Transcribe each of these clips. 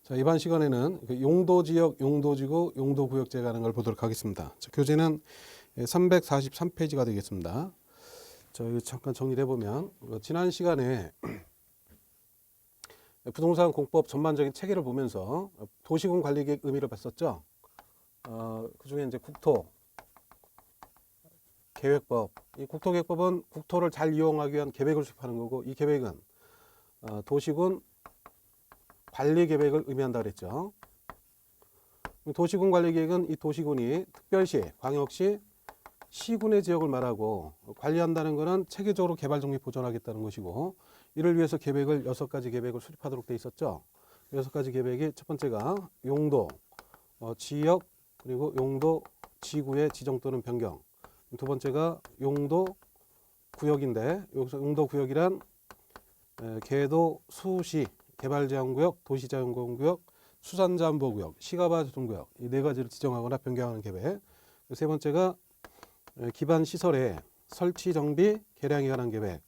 자, 이번 시간에는 용도지역, 용도지구, 용도구역제 가는 걸 보도록 하겠습니다. 자, 교재는 343페이지가 되겠습니다. 자, 여기 잠깐 정리를 해보면 지난 시간에 부동산 공법 전반적인 체계를 보면서 도시군 관리계획 의미를 봤었죠. 그 중에 이제 국토 계획법, 이 국토계획법은 국토를 잘 이용하기 위한 계획을 수립하는 거고, 이 계획은 도시군 관리 계획을 의미한다 그랬죠. 도시군 관리 계획은 이 도시군이 특별시, 광역시, 시군의 지역을 말하고, 관리한다는 것은 체계적으로 개발 정비 보존하겠다는 것이고, 이를 위해서 계획을 6가지 계획을 수립하도록 돼 있었죠. 6가지 계획이 첫 번째가 용도, 지역, 그리고 용도 지구의 지정 또는 변경. 두 번째가 용도 구역인데, 여기서 용도 구역이란 계도, 수시, 개발제한구역, 도시자연공원구역, 수산자원보호구역, 시가바조정구역, 이 4가지를 지정하거나 변경하는 계획. 세 번째가 기반시설의 설치, 정비, 개량에 관한 계획.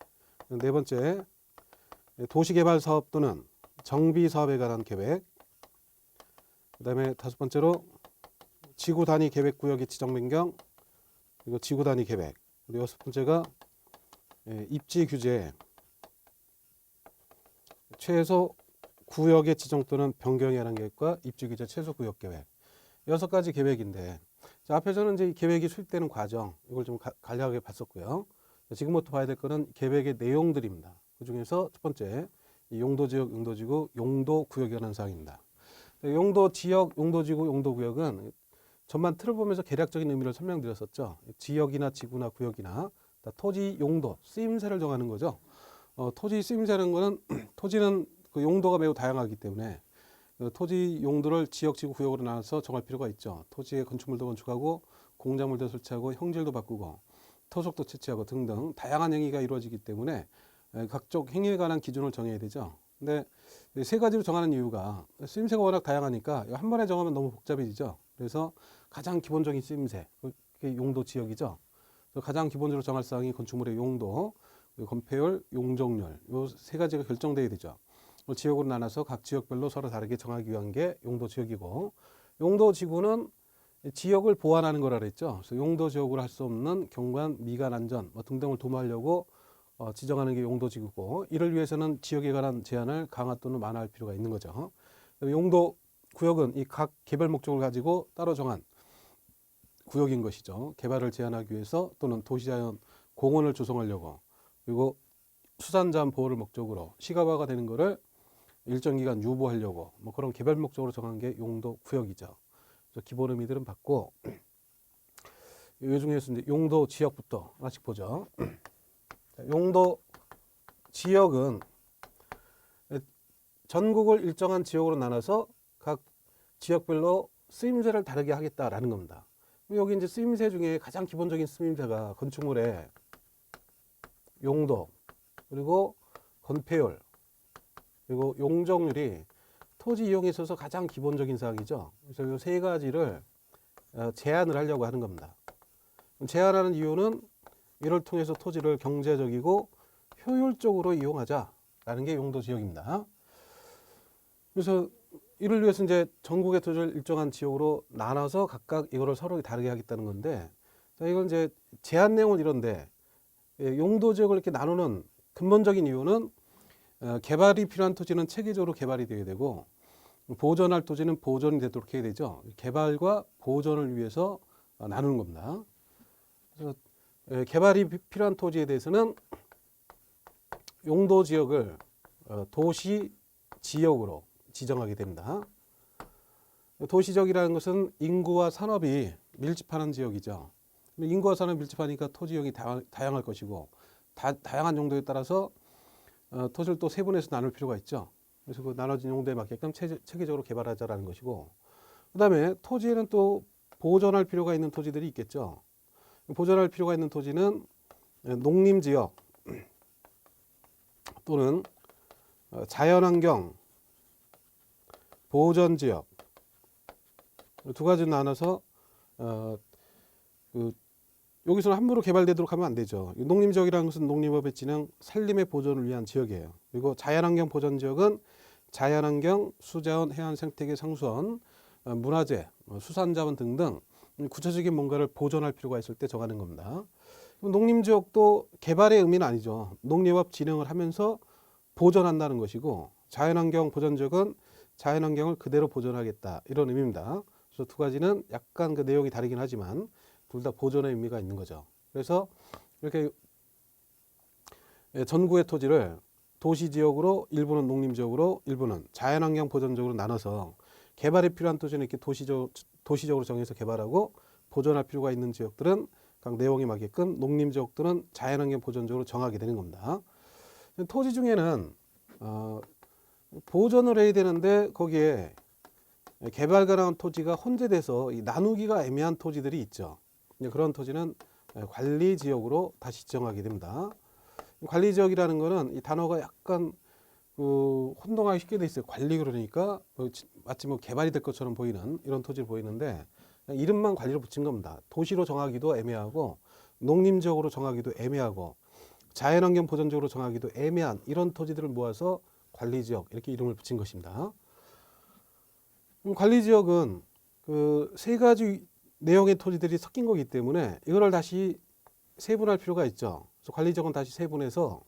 네 번째, 도시개발사업 또는 정비사업에 관한 계획. 그 다음에 5번째로 지구단위 계획구역의 지정 변경, 그리고 지구단위 계획. 그리고 6번째가 입지규제, 최소 구역의 지정 또는 변경에 관한 계획과 입지규제 최소 구역 계획. 6가지 계획인데, 자, 앞에서는 이제 이 계획이 수립되는 과정, 이걸 좀 간략하게 봤었고요. 지금부터 봐야 될 거는 계획의 내용들입니다. 그 중에서 첫 번째, 용도지역, 용도지구, 용도구역에 관한 사항입니다. 용도지역, 용도지구, 용도구역은 전반 틀을 보면서 개략적인 의미를 설명드렸었죠. 지역이나 지구나 구역이나 토지 용도, 쓰임새를 정하는 거죠. 토지 쓰임새라는 거는 토지는 그 용도가 매우 다양하기 때문에 토지 용도를 지역, 지구, 구역으로 나눠서 정할 필요가 있죠. 토지에 건축물도 건축하고 공작물도 설치하고 형질도 바꾸고 토속도 채취하고 등등 다양한 행위가 이루어지기 때문에 각종 행위에 관한 기준을 정해야 되죠. 근데 3가지로 정하는 이유가 쓰임새가 워낙 다양하니까 한 번에 정하면 너무 복잡해지죠. 그래서 가장 기본적인 쓰임새, 그게 용도 지역이죠. 그래서 가장 기본적으로 정할 사항이 건축물의 용도, 건폐율, 용적률, 이 3가지가 결정돼야 되죠. 지역으로 나눠서 각 지역별로 서로 다르게 정하기 위한 게 용도 지역이고, 용도 지구는 지역을 보완하는 거라 그랬죠. 그래서 용도 지역으로 할 수 없는 경관, 미관, 안전 등등을 도모하려고 지정하는 게 용도 지구고, 이를 위해서는 지역에 관한 제한을 강화 또는 완화할 필요가 있는 거죠. 용도 구역은 이 각 개발 목적을 가지고 따로 정한 구역인 것이죠. 개발을 제한하기 위해서 또는 도시자연 공원을 조성하려고, 그리고 수산자원 보호를 목적으로 시가화가 되는 것을 일정 기간 유보하려고 그런 개발 목적으로 정한 게 용도 구역이죠. 그래서 기본 의미들은 받고, 이 중에서 이제 용도 지역부터 하나씩 보죠. 용도 지역은 전국을 일정한 지역으로 나눠서 각 지역별로 쓰임새를 다르게 하겠다라는 겁니다. 여기 이제 쓰임새 중에 가장 기본적인 쓰임새가 건축물의 용도, 그리고 건폐율, 그리고 용적률이 토지 이용에 있어서 가장 기본적인 사항이죠. 그래서 이 3가지를 제한을 하려고 하는 겁니다. 제한하는 이유는 이를 통해서 토지를 경제적이고 효율적으로 이용하자라는 게 용도 지역입니다. 그래서 이를 위해서 이제 전국의 토지를 일정한 지역으로 나눠서 각각 이거를 서로 다르게 하겠다는 건데, 자, 이건 이제 제한 내용은 이런데, 용도 지역을 이렇게 나누는 근본적인 이유는 개발이 필요한 토지는 체계적으로 개발이 되어야 되고, 보존할 토지는 보존이 되도록 해야 되죠. 개발과 보존을 위해서 나누는 겁니다. 그래서 개발이 필요한 토지에 대해서는 용도 지역을 도시 지역으로 지정하게 됩니다. 도시지역이라는 것은 인구와 산업이 밀집하는 지역이죠. 인구와 산업이 밀집하니까 토지 이용이 다양할 것이고, 다양한 용도에 따라서 토지를 또 세분해서 나눌 필요가 있죠. 그래서 그 나눠진 용도에 맞게끔 체계적으로 개발하자라는 것이고, 그 다음에 토지에는 또 보존할 필요가 있는 토지들이 있겠죠. 보존할 필요가 있는 토지는 농림지역 또는 자연환경 보전지역, 2가지로 나눠서 여기서는 함부로 개발되도록 하면 안 되죠. 농림지역이라는 것은 농림업의 진행, 산림의 보존을 위한 지역이에요. 그리고 자연환경 보전지역은 자연환경, 수자원, 해안 생태계 상수원, 문화재, 수산자원 등등 구체적인 뭔가를 보존할 필요가 있을 때 정하는 겁니다. 농림지역도 개발의 의미는 아니죠. 농림업 진행을 하면서 보존한다는 것이고, 자연환경 보존지역은 자연환경을 그대로 보존하겠다, 이런 의미입니다. 그래서 두 가지는 약간 그 내용이 다르긴 하지만 둘 다 보존의 의미가 있는 거죠. 그래서 이렇게 전국의 토지를 도시지역으로, 일부는 농림지역으로, 일부는 자연환경 보존지역으로 나눠서 개발이 필요한 토지는 이렇게 도시적으로 정해서 개발하고, 보존할 필요가 있는 지역들은 각 내용에 맞게끔, 농림지역들은 자연환경 보존지역으로 정하게 되는 겁니다. 토지 중에는 보존을 해야 되는데 거기에 개발 가능한 토지가 혼재돼서 이 나누기가 애매한 토지들이 있죠. 그런 토지는 관리지역으로 다시 지정하게 됩니다. 관리지역이라는 거는 이 단어가 약간 혼동하기 쉽게 돼 있어요. 관리 그러니까 마치 뭐 개발이 될 것처럼 보이는 이런 토지를 보이는데, 이름만 관리로 붙인 겁니다. 도시로 정하기도 애매하고, 농림지역으로 정하기도 애매하고, 자연환경 보존지역으로 정하기도 애매한 이런 토지들을 모아서 관리지역, 이렇게 이름을 붙인 것입니다. 관리지역은 그 세 가지 내용의 토지들이 섞인 거기 때문에 이거를 다시 세분할 필요가 있죠. 그래서 관리지역은 다시 세분해서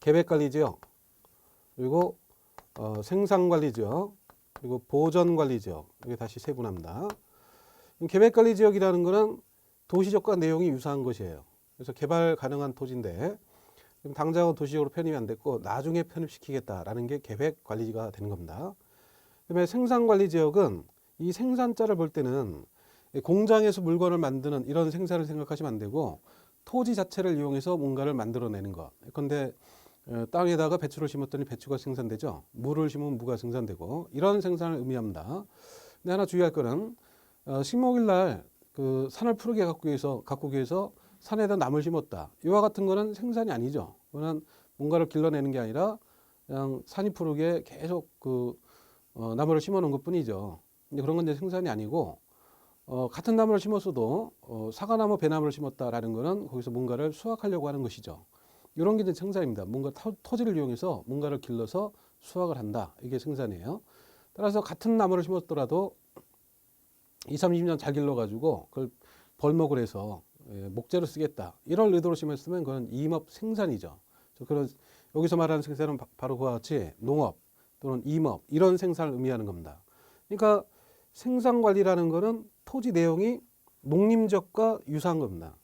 계획관리지역, 그리고 생산관리지역, 그리고 보전관리지역, 이게 다시 세분합니다. 계획관리지역이라는 것은 도시적과 내용이 유사한 것이에요. 그래서 개발 가능한 토지인데 당장은 도시적으로 편입이 안 됐고 나중에 편입시키겠다라는 게 계획관리지가 되는 겁니다. 그다음에 생산관리지역은 이 생산자를 볼 때는 공장에서 물건을 만드는 이런 생산을 생각하시면 안 되고, 토지 자체를 이용해서 뭔가를 만들어내는 것. 그런데 땅에다가 배추를 심었더니 배추가 생산되죠. 무를 심으면 무가 생산되고, 이런 생산을 의미합니다. 근데 하나 주의할 거는 식목일 날 그 산을 푸르게 가꾸기 위해서 산에다 나무를 심었다, 이와 같은 거는 생산이 아니죠. 그거는 뭔가를 길러내는 게 아니라 그냥 산이 푸르게 계속 나무를 심어 놓은 것 뿐이죠. 근데 그런 건 이제 생산이 아니고, 같은 나무를 심었어도 사과나무, 배나무를 심었다라는 거는 거기서 뭔가를 수확하려고 하는 것이죠. 이런 게 이제 생산입니다. 뭔가 토지를 이용해서 뭔가를 길러서 수확을 한다, 이게 생산이에요. 따라서 같은 나무를 심었더라도 20, 30년 잘 길러가지고 그걸 벌목을 해서 목재로 쓰겠다, 이런 의도로 심었으면 그건 임업 생산이죠. 그런 여기서 말하는 생산은 바로 그와 같이 농업 또는 임업, 이런 생산을 의미하는 겁니다. 그러니까 생산관리라는 거는 토지 내용이 농림지역과 유사한 겁니다.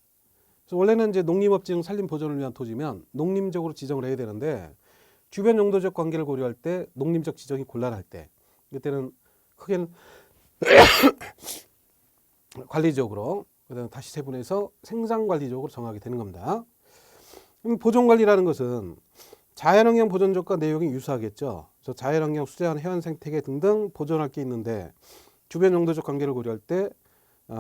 그래서 원래는 이제 농림업지형 산림 보존을 위한 토지면 농림지역으로 지정을 해야 되는데, 주변 용도적 관계를 고려할 때 농림적 지정이 곤란할 때, 이때는 크게는 관리지역으로, 그다음 다시 세분해서 생산관리지역으로 정하게 되는 겁니다. 보존관리라는 것은 자연환경 보존지역과 내용이 유사하겠죠. 그래서 자연환경, 수자원, 해안 생태계 등등 보존할 게 있는데, 주변 용도적 관계를 고려할 때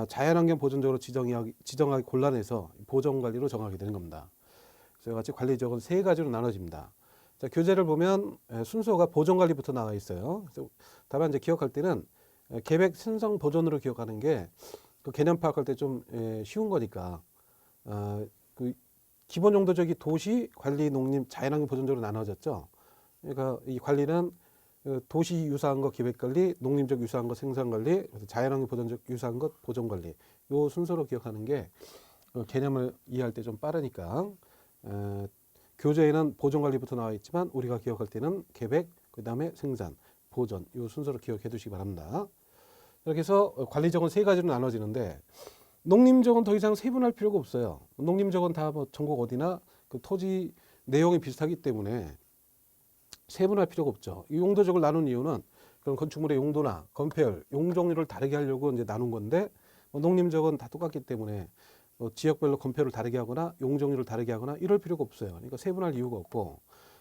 자연환경 보존지역으로 지정하기 곤란해서 보존관리로 정하게 되는 겁니다. 그래서 같이 관리지역은 세 가지로 나눠집니다. 자, 교재를 보면 순서가 보존관리부터 나와 있어요. 그래서 다만 이제 기억할 때는 계획, 생성, 보존으로 기억하는 게 그 개념 파악할 때 좀 쉬운 거니까, 그 기본 용도적이 도시, 관리, 농림, 자연환경 보존적으로 나눠졌죠. 그러니까 이 관리는 도시 유사한 것 계획관리, 농림적 유사한 것 생산관리, 자연환경 보존적 유사한 것 보존관리, 요 순서로 기억하는 게 개념을 이해할 때 좀 빠르니까, 교재에는 보존관리부터 나와 있지만 우리가 기억할 때는 계획, 그 다음에 생산, 보존, 요 순서로 기억해 두시기 바랍니다. 이렇게 해서 관리적은 세 가지로 나눠지는데, 농림적은 더 이상 세분할 필요가 없어요. 농림적은 다 뭐 전국 어디나 그 토지 내용이 비슷하기 때문에 세분할 필요가 없죠. 이 용도적을 나눈 이유는 그런 건축물의 용도나 건폐율, 용적률을 다르게 하려고 이제 나눈 건데, 농림적은 다 똑같기 때문에 지역별로 건폐율을 다르게 하거나 용적률을 다르게 하거나 이럴 필요가 없어요. 그러니까 세분할 이유가 없고,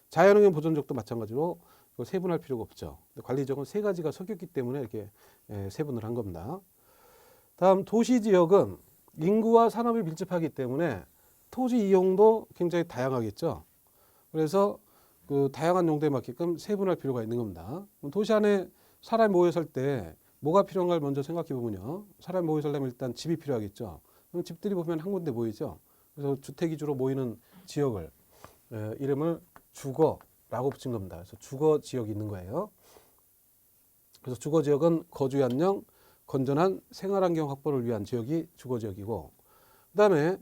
자연환경 보존적도 마찬가지로 세분할 필요가 없죠. 관리적은 세 가지가 섞였기 때문에 이렇게 세분을 한 겁니다. 다음 도시지역은 인구와 산업이 밀집하기 때문에 토지 이용도 굉장히 다양하겠죠. 그래서 그 다양한 용도에 맞게끔 세분할 필요가 있는 겁니다. 도시 안에 사람이 모여 살 때 뭐가 필요한가를 먼저 생각해 보면요, 사람이 모여 살려면 일단 집이 필요하겠죠. 그럼 집들이 보면 한 군데 모이죠. 그래서 주택 위주로 모이는 지역을 이름을 주거, 주거라고 붙인 겁니다. 그래서 주거 지역이 있는 거예요. 그래서 주거 지역은 거주의 안녕, 건전한 생활환경 확보를 위한 지역이 주거 지역이고, 그다음에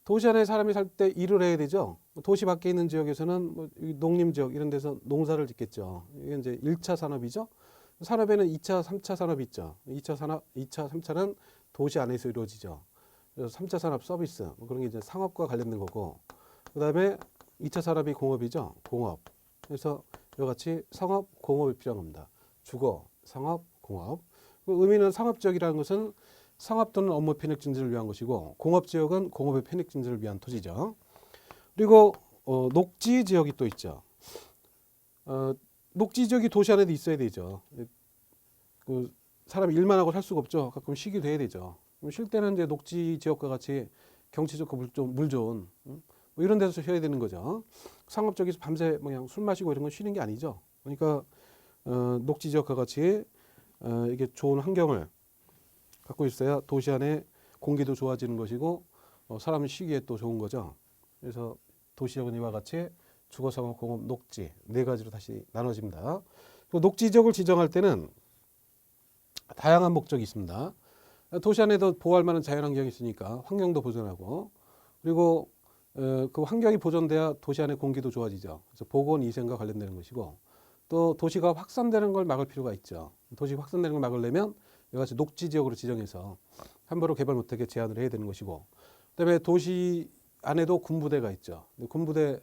도시 안에 사람이 살 때 일을 해야 되죠. 도시 밖에 있는 지역에서는 뭐 농림 지역 이런 데서 농사를 짓겠죠. 이게 이제 1차 산업이죠. 산업에는 2차, 3차 산업이 있죠. 2차 산업, 2차, 3차는 도시 안에서 이루어지죠. 그래서 3차 산업 서비스 뭐 그런 게 이제 상업과 관련된 거고, 그다음에 2차 산업이 공업이죠. 공업. 그래서 이와 같이 상업, 공업이 필요한 겁니다. 주거, 상업, 공업. 그 의미는 상업지역이라는 것은 상업 또는 업무 편익 증진을 위한 것이고, 공업지역은 공업의 편익 증진을 위한 토지죠. 그리고 녹지 지역이 또 있죠. 녹지 지역이 도시 안에도 있어야 되죠. 그 사람이 일만 하고 살 수가 없죠. 가끔 쉬기도 해야 되죠. 쉴 때는 이제 녹지 지역과 같이 경치 좋고 물 좋은 뭐 이런 데서 쉬어야 되는 거죠. 상업적에서 밤새 뭐 그냥 술 마시고 이런 건 쉬는 게 아니죠. 그러니까 녹지 지역과 같이 이게 좋은 환경을 갖고 있어야 도시 안에 공기도 좋아지는 것이고 사람이 쉬기에 또 좋은 거죠. 그래서 도시지역은 이와 같이 주거, 상업, 공업, 녹지 네 가지로 다시 나눠집니다. 녹지 지역을 지정할 때는 다양한 목적이 있습니다. 도시 안에도 보호할 만한 자연환경이 있으니까 환경도 보존하고, 그리고 그 환경이 보존돼야 도시 안의 공기도 좋아지죠. 그래서 보건위생과 관련되는 것이고, 또 도시가 확산되는 걸 막을 필요가 있죠. 도시 확산되는 걸 막으려면 이와 같이 녹지 지역으로 지정해서 함부로 개발 못하게 제한을 해야 되는 것이고, 그다음에 도시 안에도 군부대가 있죠. 군부대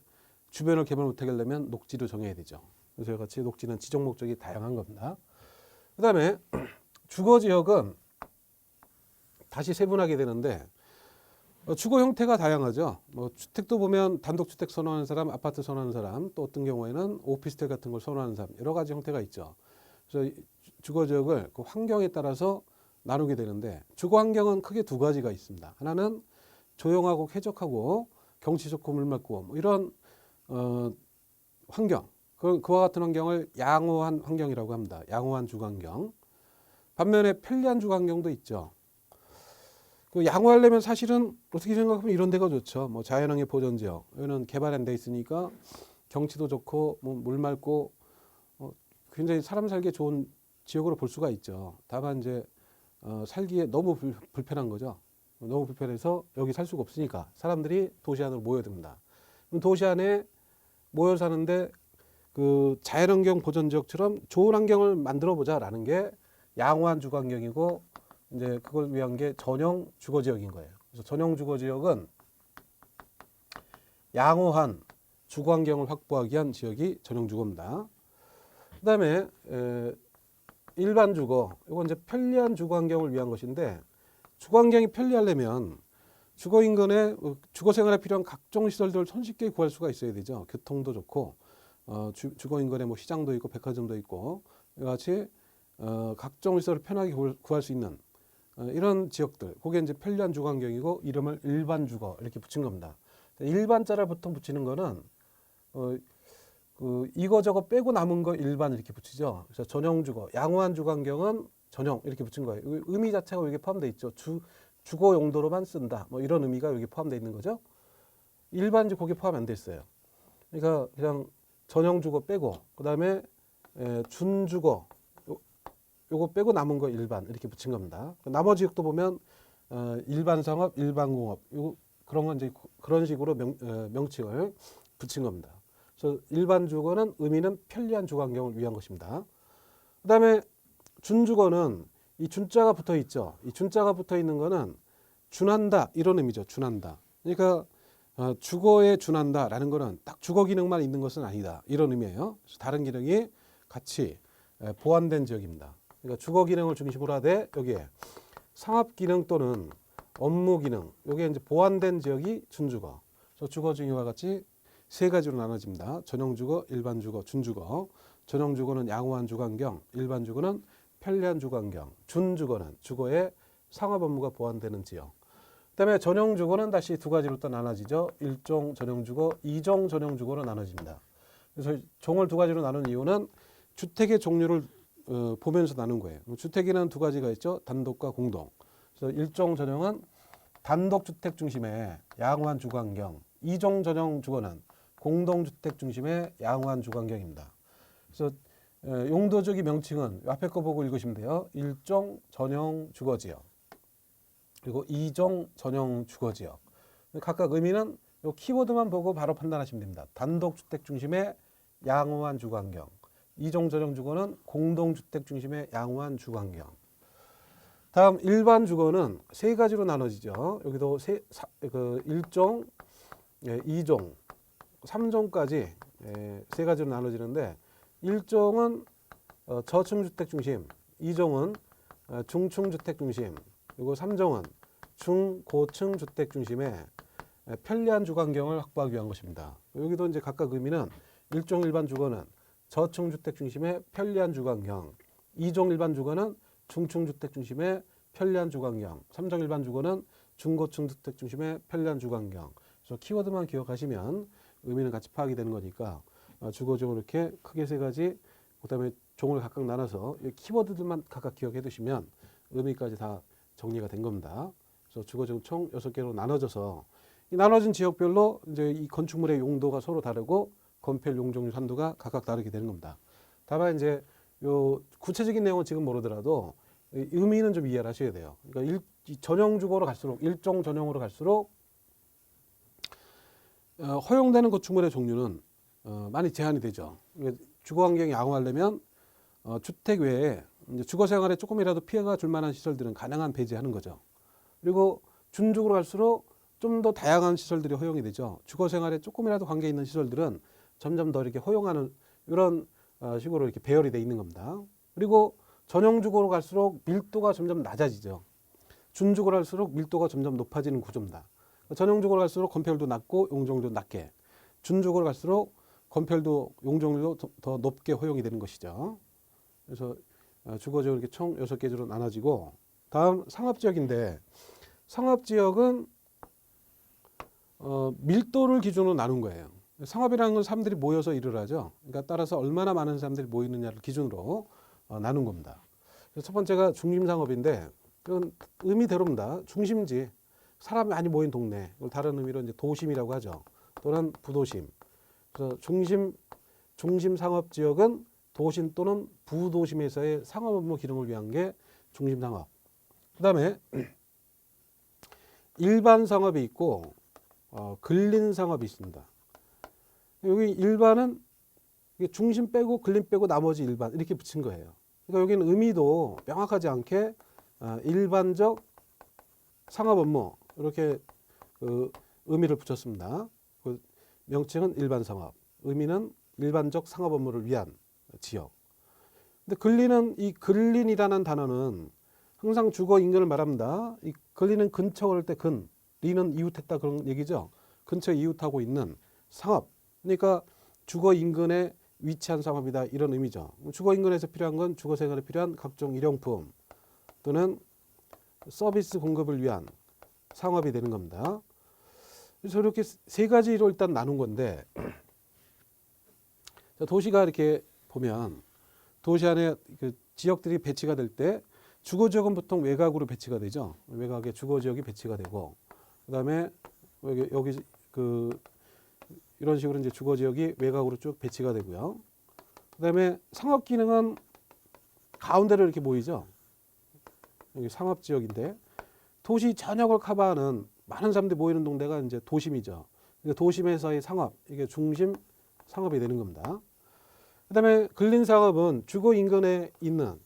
주변을 개발 못하게 하려면 녹지로 정해야 되죠. 그래서 이와 같이 녹지는 지정 목적이 다양한 겁니다. 그다음에 주거 지역은 다시 세분하게 되는데 주거 형태가 다양하죠. 뭐 주택도 보면 단독주택 선호하는 사람, 아파트 선호하는 사람, 또 어떤 경우에는 오피스텔 같은 걸 선호하는 사람, 여러 가지 형태가 있죠. 그래서 주거 지역을 그 환경에 따라서 나누게 되는데, 주거 환경은 크게 두 가지가 있습니다. 하나는 조용하고 쾌적하고 경치 좋고 물 맑고 뭐 이런 환경, 그와 같은 환경을 양호한 환경이라고 합니다. 양호한 주거 환경. 반면에 편리한 주거 환경도 있죠. 그 양호하려면 사실은 어떻게 생각하면 이런 데가 좋죠. 뭐 자연환경 보전 지역, 여기는 개발 안 돼 있으니까 경치도 좋고 뭐 물 맑고 굉장히 사람 살기에 좋은 지역으로 볼 수가 있죠. 다만 이제 살기에 너무 불편한 거죠. 너무 불편해서 여기 살 수가 없으니까 사람들이 도시 안으로 모여듭니다. 그럼 도시 안에 모여 사는데 그 자연환경 보전 지역처럼 좋은 환경을 만들어 보자라는 게 양호한 주거 환경이고, 이제 그걸 위한 게 전용 주거 지역인 거예요. 그래서 전용 주거 지역은 양호한 주거 환경을 확보하기 위한 지역이 전용 주거입니다. 그다음에 일반 주거, 이건 이제 편리한 주거 환경을 위한 것인데, 주거 환경이 편리하려면 주거 인근에 주거 생활에 필요한 각종 시설들을 손쉽게 구할 수가 있어야 되죠. 교통도 좋고 주거 인근에 뭐 시장도 있고 백화점도 있고 이와 같이 각종 시설을 편하게 구할 수 있는 이런 지역들, 그게 이제 편리한 주거 환경이고, 이름을 일반 주거 이렇게 붙인 겁니다. 일반자를 보통 붙이는 거는 그 이거 저거 빼고 남은 거 일반 이렇게 붙이죠. 그래서 전용 주거, 양호한 주거 환경은 전용 이렇게 붙인 거예요. 의미 자체가 여기 포함되어 있죠. 주거 용도로만 쓴다, 뭐 이런 의미가 여기 포함되어 있는 거죠. 일반지 거기 포함 안 돼 있어요. 그러니까 그냥 전용 주거 빼고, 그 다음에 준주거 요거 빼고 남은 거 일반 이렇게 붙인 겁니다. 나머지 지역도 보면 일반 상업, 일반 공업 그런 건 이제 그런 식으로 명칭을 붙인 겁니다. 그래서 일반 주거는 의미는 편리한 주거 환경을 위한 것입니다. 그다음에 준주거는 이 준자가 붙어 있죠. 이 준자가 붙어 있는 거는 준한다 이런 의미죠. 준한다. 그러니까 주거에 준한다라는 거는 딱 주거 기능만 있는 것은 아니다 이런 의미예요. 그래서 다른 기능이 같이 보완된 지역입니다. 그러니까 주거 기능을 중심으로 하되 여기에 상업 기능 또는 업무 기능, 여기에 이제 보완된 지역이 준주거. 그래서 주거 중이와 같이 세 가지로 나눠집니다. 전용 주거, 일반 주거, 준주거. 전용 주거는 양호한 주거 환경, 일반 주거는 편리한 주거 환경, 준주거는 주거에 상업 업무가 보완되는 지역. 그다음에 전용 주거는 다시 두 가지로 또 나눠지죠. 일종 전용 주거, 이종 전용 주거로 나눠집니다. 그래서 종을 두 가지로 나눈 이유는 주택의 종류를 보면서 나눈 거예요. 주택에는 두 가지가 있죠. 단독과 공동. 그래서 일종 전용은 단독주택 중심의 양호한 주거 환경, 이종 전용 주거는 공동주택 중심의 양호한 주거환경입니다. 그래서 용도적인 명칭은 앞에 거 보고 읽으시면 돼요. 1종 전용 주거지역 그리고 2종 전용 주거지역. 각각 의미는 이 키워드만 보고 바로 판단하시면 됩니다. 단독주택 중심의 양호한 주거환경. 2종 전용 주거는 공동주택 중심의 양호한 주거환경. 다음 일반 주거는 세 가지로 나눠지죠. 여기도 1종, 2종, 3종까지 세 가지로 나눠지는데 1종은 저층주택 중심, 2종은 중층주택 중심, 그리고 3종은 중고층 주택 중심의 편리한 주거환경을 확보하기 위한 것입니다. 여기도 이제 각각 의미는 1종 일반 주거는 저층 주택 중심의 편리한 주거환경, 2종 일반 주거는 중층 주택 중심의 편리한 주거환경, 3종 일반 주거는 중고층 주택 중심의 편리한 주거환경. 그래서 키워드만 기억하시면 의미는 같이 파악이 되는 거니까 주거종을 이렇게 크게 세 가지, 그다음에 종을 각각 나눠서 이 키워드들만 각각 기억해 두시면 의미까지 다 정리가 된 겁니다. 그래서 주거종 총 6개로 나눠져서 이 나눠진 지역별로 이제 이 건축물의 용도가 서로 다르고 건폐율 용적률 산도가 각각 다르게 되는 겁니다. 다만 이제 요 구체적인 내용은 지금 모르더라도 의미는 좀 이해를 하셔야 돼요. 그러니까 전용 주거로 갈수록 1종 전용으로 갈수록 허용되는 건축물의 종류는 많이 제한이 되죠. 그러니까 주거 환경이 양호하려면 주택 외에 이제 주거 생활에 조금이라도 피해가 줄 만한 시설들은 가능한 배제하는 거죠. 그리고 준주거로 갈수록 좀 더 다양한 시설들이 허용이 되죠. 주거 생활에 조금이라도 관계 있는 시설들은 점점 더 이렇게 허용하는 이런 식으로 이렇게 배열이 돼 있는 겁니다. 그리고 전용 주거로 갈수록 밀도가 점점 낮아지죠. 준주거로 갈수록 밀도가 점점 높아지는 구조입니다. 전용 주거로 갈수록 건폐율도 낮고 용적률도 낮게, 준주거로 갈수록 건폐율도 용적률도 더 높게 허용이 되는 것이죠. 그래서 주거지역은 이렇게 총 6개 주로 나눠지고, 다음 상업지역인데 상업지역은 밀도를 기준으로 나눈 거예요. 상업이라는 건 사람들이 모여서 일을 하죠. 그러니까 따라서 얼마나 많은 사람들이 모이느냐를 기준으로 나눈 겁니다. 그래서 첫 번째가 중심상업인데 이건 의미대로입니다. 중심지, 사람이 많이 모인 동네, 이걸 다른 의미로 이제 도심이라고 하죠. 또는 부도심. 그래서 중심 상업지역은 도심 또는 부도심에서의 상업 업무 기능을 위한 게 중심 상업. 그다음에 일반 상업이 있고 근린 상업이 있습니다. 여기 일반은 중심 빼고 근린 빼고 나머지 일반 이렇게 붙인 거예요. 그러니까 여기는 의미도 명확하지 않게 일반적 상업 업무 이렇게 의미를 붙였습니다. 그 명칭은 일반 상업, 의미는 일반적 상업 업무를 위한 지역. 근데 근린은 이 근린이라는 단어는 항상 주거 인근을 말합니다. 이 근린은 근처 그럴 때 근, 리는 이웃했다 그런 얘기죠. 근처에 이웃하고 있는 상업. 그러니까 주거 인근에 위치한 상업이다 이런 의미죠. 주거 인근에서 필요한 건 주거 생활에 필요한 각종 일용품 또는 서비스 공급을 위한 상업이 되는 겁니다. 그래서 이렇게 세 가지로 일단 나눈 건데, 도시가 이렇게 보면 도시 안에 그 지역들이 배치가 될 때 주거지역은 보통 외곽으로 배치가 되죠. 외곽에 주거지역이 배치가 되고, 그다음에 여기 이런 식으로 이제 주거지역이 외곽으로 쭉 배치가 되고요. 그다음에 상업 기능은 가운데로 이렇게 모이죠. 여기 상업지역인데 도시 전역을 커버하는 많은 사람들이 모이는 동네가 이제 도심이죠. 그러니까 도심에서의 상업, 이게 중심 상업이 되는 겁니다. 그다음에 근린 상업은 주거 인근에 있는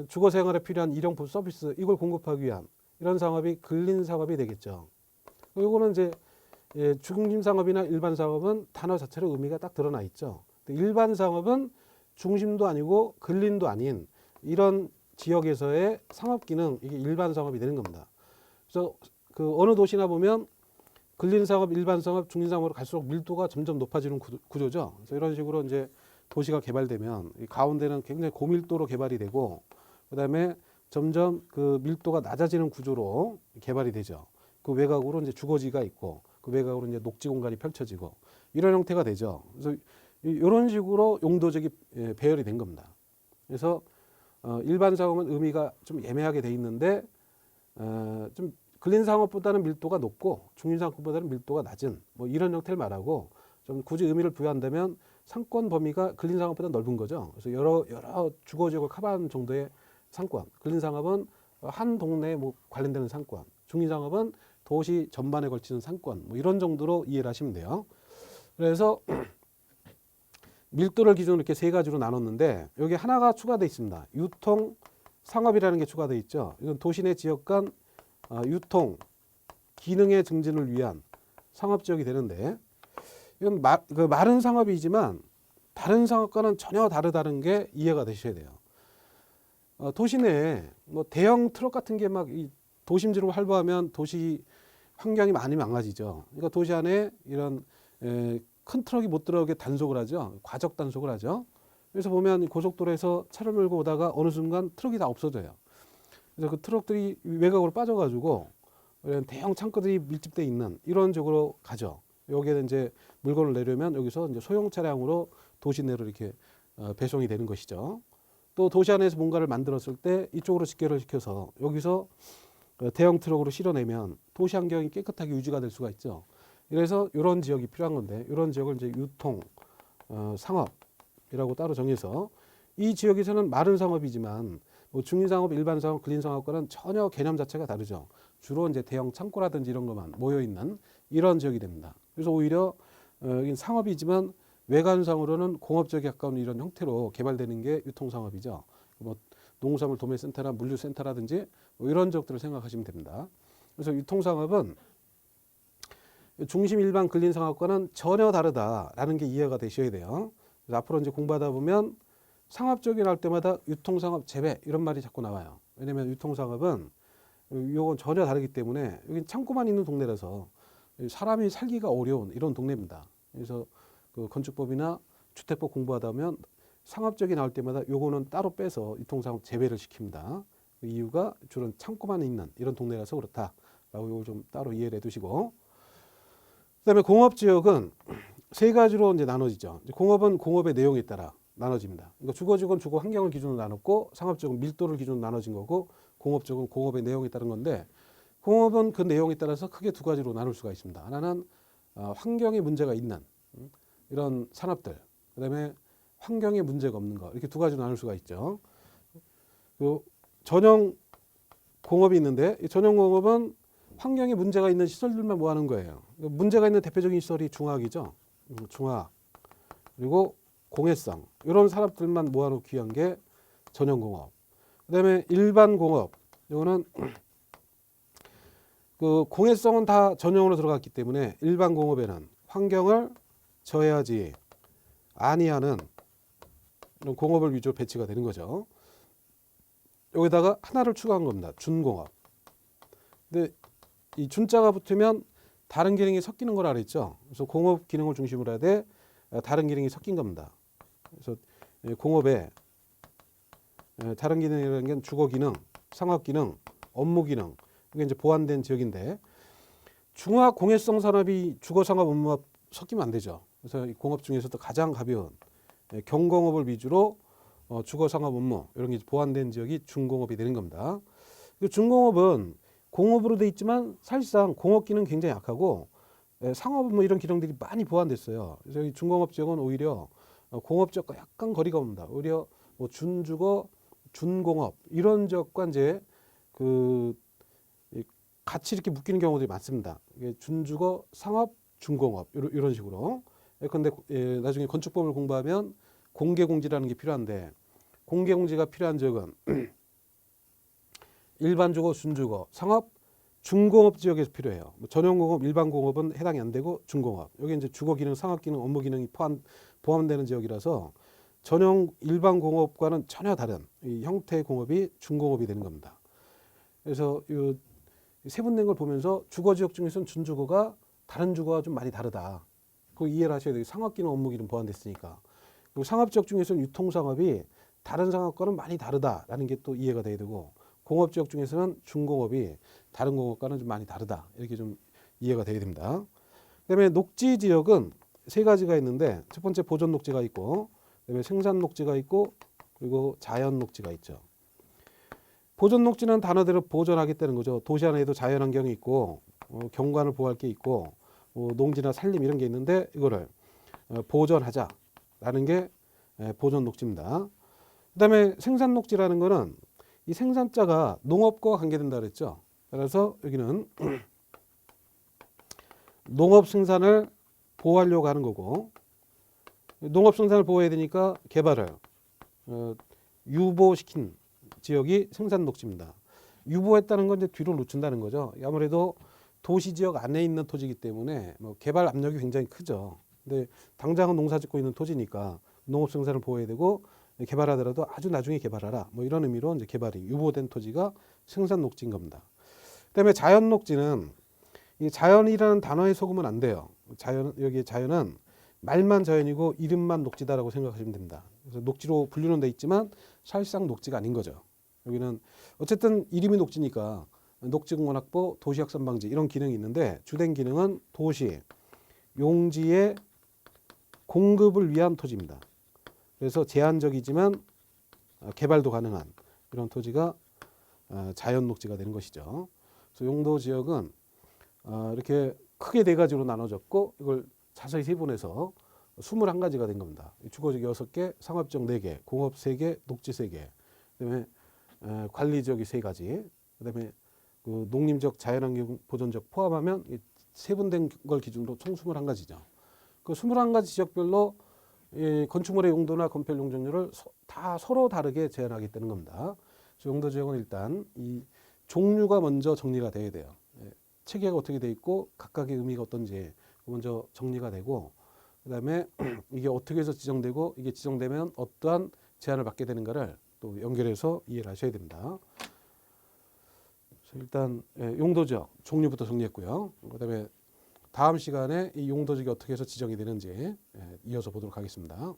주거 생활에 필요한 일용품 서비스 이걸 공급하기 위한 이런 상업이 근린 상업이 되겠죠. 이거는 이제 중심 상업이나 일반 상업은 단어 자체로 의미가 딱 드러나 있죠. 일반 상업은 중심도 아니고 근린도 아닌 이런 지역에서의 상업 기능, 이게 일반 상업이 되는 겁니다. 그래서 그 어느 도시나 보면 근린 상업, 일반 상업, 중심 상업으로 갈수록 밀도가 점점 높아지는 구조죠. 그래서 이런 식으로 이제 도시가 개발되면 이 가운데는 굉장히 고밀도로 개발이 되고, 그다음에 점점 그 밀도가 낮아지는 구조로 개발이 되죠. 그 외곽으로 이제 주거지가 있고, 그 외곽으로 이제 녹지 공간이 펼쳐지고 이런 형태가 되죠. 그래서 이런 식으로 용도적이 배열이 된 겁니다. 그래서 일반 상업은 의미가 좀 애매하게 돼 있는데 좀 근린 상업보다는 밀도가 높고 중심 상업보다는 밀도가 낮은 뭐 이런 형태를 말하고, 좀 굳이 의미를 부여한다면 상권 범위가 근린상업보다 넓은 거죠. 그래서 여러 주거 지역을 커버하는 정도의 상권. 근린상업은 한 동네에 뭐 관련되는 상권. 중lin상업은 도시 전반에 걸치는 상권. 뭐 이런 정도로 이해를 하시면 돼요. 그래서 밀도를 기준으로 이렇게 세 가지로 나눴는데 여기 하나가 추가되어 있습니다. 유통 상업이라는 게 추가되어 있죠. 이건 도시 내 지역 간 유통 기능의 증진을 위한 상업지역이 되는데 이건 말은 상업이지만 다른 상업과는 전혀 다르다는 게 이해가 되셔야 돼요. 도시 내에 뭐 대형 트럭 같은 게 막 도심지로 활보하면 도시 환경이 많이 망가지죠. 그러니까 도시 안에 이런 큰 트럭이 못 들어오게 단속을 하죠. 과적 단속을 하죠. 그래서 보면 고속도로에서 차를 몰고 오다가 어느 순간 트럭이 다 없어져요. 그래서 그 트럭들이 외곽으로 빠져가지고 대형 창고들이 밀집돼 있는 이런 쪽으로 가죠. 여기에는 이제 물건을 내려면 여기서 이제 소형 차량으로 도시 내로 이렇게 배송이 되는 것이죠. 또 도시 안에서 뭔가를 만들었을 때 이쪽으로 직결을 시켜서 여기서 대형 트럭으로 실어내면 도시 환경이 깨끗하게 유지가 될 수가 있죠. 그래서 이런 지역이 필요한 건데 이런 지역을 이제 유통 상업이라고 따로 정해서 이 지역에서는 마른 상업이지만 뭐 중lin상업, 일반상업, 근린상업과는 전혀 개념 자체가 다르죠. 주로 이제 대형 창고라든지 이런 것만 모여 있는 이런 지역이 됩니다. 그래서 오히려 여긴 상업이지만 외관상으로는 공업적에 가까운 이런 형태로 개발되는 게 유통상업이죠. 뭐 농수산물 도매센터나 물류센터라든지 뭐 이런 지역들을 생각하시면 됩니다. 그래서 유통상업은 중심 일반 근린상업과는 전혀 다르다라는 게 이해가 되셔야 돼요. 그래서 앞으로 이제 공부하다 보면 상업 쪽이 나올 때마다 유통상업 재배 이런 말이 자꾸 나와요. 왜냐하면 유통상업은 이건 전혀 다르기 때문에 여기 창고만 있는 동네라서 사람이 살기가 어려운 이런 동네입니다. 그래서 그 건축법이나 주택법 공부하다 보면 상업적이 나올 때마다 요거는 따로 빼서 유통상업 재배를 시킵니다. 그 이유가 주로 창고만 있는 이런 동네라서 그렇다라고 이걸 좀 따로 이해를 해두시고, 그다음에 공업지역은 세 가지로 이제 나눠지죠. 공업은 공업의 내용에 따라 나눠집니다. 그러니까 주거지역은 주거 환경을 기준으로 나눴고 상업지역은 밀도를 기준으로 나눠진 거고 공업지역은 공업의 내용에 따른 건데 공업은 그 내용에 따라서 크게 두 가지로 나눌 수가 있습니다. 하나는 환경에 문제가 있는 이런 산업들, 그다음에 환경에 문제가 없는 거 이렇게 두 가지로 나눌 수가 있죠. 그 전용 공업이 있는데 이 전용 공업은 환경에 문제가 있는 시설들만 모아놓은 거예요. 문제가 있는 대표적인 시설이 중화학이죠. 중화학 그리고 공해성 이런 산업들만 모아놓기 위한 게 전용 공업. 그다음에 일반 공업 이거는 그 공해성은 다 전용으로 들어갔기 때문에 일반 공업에는 환경을 저해하지 아니하는 이런 공업을 위주로 배치가 되는 거죠. 여기다가 하나를 추가한 겁니다. 준공업. 근데 이 준자가 붙으면 다른 기능이 섞이는 걸 알았죠. 그래서 공업 기능을 중심으로 해야 돼 다른 기능이 섞인 겁니다. 그래서 공업에 다른 기능이라는 게 주거 기능, 상업 기능, 업무 기능 이게 이제 보완된 지역인데 중화 공해성 산업이 주거 상업 업무와 섞이면 안 되죠. 그래서 이 공업 중에서도 가장 가벼운 경공업을 위주로 주거 상업 업무 이런 게 보완된 지역이 중공업이 되는 겁니다. 중공업은 공업으로 돼 있지만 사실상 공업 기능 굉장히 약하고 상업 업무 이런 기능들이 많이 보완됐어요. 그래서 이 중공업 지역은 오히려 공업 지역과 약간 거리가 옵니다. 오히려 뭐 준주거, 준공업 이런 지역과 이제 그 같이 이렇게 묶이는 경우들이 많습니다. 이게 준주거, 상업, 중공업 이런 식으로. 그런데 나중에 건축법을 공부하면 공개공지라는 게 필요한데 공개공지가 필요한 지역은 일반주거, 준주거, 상업, 중공업 지역에서 필요해요. 전용공업, 일반공업은 해당이 안 되고 중공업. 여기 이제 주거 기능, 상업 기능, 업무 기능이 포함되는 지역이라서 전용 일반공업과는 전혀 다른 이 형태의 공업이 중공업이 되는 겁니다. 그래서 이 세분된 걸 보면서 주거 지역 중에서는 준주거가 다른 주거와 좀 많이 다르다. 그거 이해를 하셔야 돼요. 상업 기능, 업무 기능 보완됐으니까. 그리고 상업 지역 중에서는 유통상업이 다른 상업과는 많이 다르다라는 게 또 이해가 돼야 되고 공업 지역 중에서는 중공업이 다른 공업과는 좀 많이 다르다. 이렇게 좀 이해가 돼야 됩니다. 그다음에 녹지 지역은 세 가지가 있는데 첫 번째 보존 녹지가 있고 그다음에 생산 녹지가 있고 그리고 자연 녹지가 있죠. 보존 녹지는 단어대로 보존하겠다는 거죠. 도시 안에도 자연 환경이 있고 경관을 보호할 게 있고 농지나 산림 이런 게 있는데 이거를 보존하자라는 게 보존 녹지입니다. 그다음에 생산 녹지라는 거는 이 생산자가 농업과 관계된다 그랬죠. 그래서 여기는 농업 생산을 보호하려고 하는 거고, 농업 생산을 보호해야 되니까 개발을 유보시킨 지역이 생산 녹지입니다. 유보했다는 건 이제 뒤로 놓친다는 거죠. 아무래도 도시 지역 안에 있는 토지이기 때문에 뭐 개발 압력이 굉장히 크죠. 근데 당장은 농사 짓고 있는 토지니까 농업 생산을 보호해야 되고, 개발하더라도 아주 나중에 개발하라, 뭐 이런 의미로 이제 개발이 유보된 토지가 생산 녹지인 겁니다. 그다음에 자연 녹지는, 이 자연이라는 단어에 속으면 안 돼요. 여기 자연은 말만 자연이고 이름만 녹지다라고 생각하시면 됩니다. 그래서 녹지로 분류는 돼 있지만 사실상 녹지가 아닌 거죠. 여기는 어쨌든 이름이 녹지니까 녹지공원확보, 도시확산 방지 이런 기능이 있는데, 주된 기능은 도시, 용지의 공급을 위한 토지입니다. 그래서 제한적이지만 개발도 가능한 이런 토지가 자연 녹지가 되는 것이죠. 그래서 용도 지역은 이렇게 크게 네 가지로 나눠졌고, 이걸 자세히 세분해서 21가지가 된 겁니다. 주거지역 6개, 상업지역 4개, 공업 3개, 녹지 3개, 그다음에 관리지역이 3가지, 그다음에 그 농림적, 자연환경 보존적 포함하면 세분된 걸 기준으로 총 21가지죠. 그 21가지 지역별로 이 건축물의 용도나 건폐 용적률을 다 서로 다르게 제한하겠다는 겁니다. 용도 지역은 일단 이 종류가 먼저 정리가 돼야 돼요. 체계가 어떻게 돼 있고 각각의 의미가 어떤지 먼저 정리가 되고, 그다음에 이게 어떻게 해서 지정되고, 이게 지정되면 어떠한 제한을 받게 되는가를 또 연결해서 이해를 하셔야 됩니다. 일단 용도 지역 종류부터 정리했고요. 그다음에 다음 시간에 이 용도 지역이 어떻게 해서 지정이 되는지 이어서 보도록 하겠습니다.